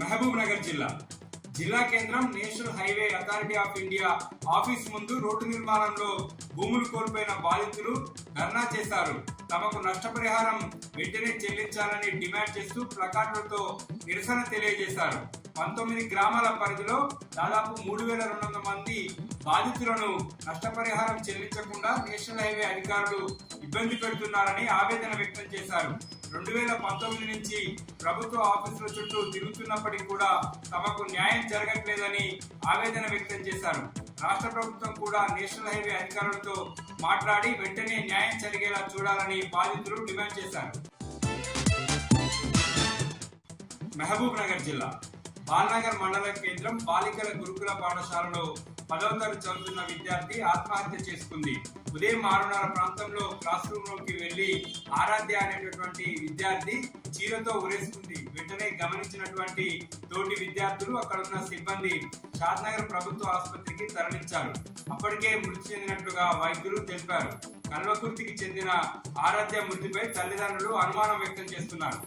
మహబూబ్ నగర్ జిల్లా కేంద్రం national highway authority of India office ముందు రోడ్డు నిర్మాణంలో భూములు కోల్పోయిన బాధితులు ధర్నా చేశారు. తమకు నష్టపరిహారం వెంటనే చెల్లించాలని డిమాండ్ చేస్తూ ప్లకార్డులతో నిరసన తెలియజేశారు. 19 గ్రామాల పరిధిలో దాదాపు 3200 మంది బాధితులను నష్టపరిహారం చెల్లించకుండా నేషనల్ హైవే అధికారులు ఇబ్బంది పెడుతున్నారని ఆవేదన వ్యక్తం చేశారు. 2019 నుంచి ప్రభుత్వ ఆఫీసుల చుట్టూ తిరుగుతున్నప్పటికీ కూడా తమకు న్యాయం జరగట్లేదని ఆవేదన వ్యక్తం చేశారు. రాష్ట్ర ప్రభుత్వం కూడా నేషనల్ హైవే అధికారులతో మాట్లాడి వెంటనే న్యాయం జరిగేలా చూడాలని బాధితులు డిమాండ్ చేశారు. మహబూబ్ నగర్ బాల్నగర్ మండల కేంద్రం బాలికల గురుకుల పాఠశాలలో 10వ తరగతి చదువుతున్న విద్యార్థి ఆత్మహత్య చేసుకుంది. ఉదయం 6:30 ప్రాంతంలో క్లాస్ రూమ్ లోకి వెళ్లి ఆరాధ్య అనేటటువంటి విద్యార్థి చీరతో ఉరేసుకుంది. వెంటనే గమనించినటువంటి తోటి విద్యార్థులు అక్కడ ఉన్న సిబ్బంది షాద్నగర్ ప్రభుత్వ ఆసుపత్రికి తరలించారు. అప్పటికే మృతి చెందినట్లుగా వైద్యులు తెలిపారు. కల్వకుర్తికి చెందిన ఆరాధ్య మృతిపై తల్లిదండ్రులు అనుమానం వ్యక్తం చేస్తున్నారు.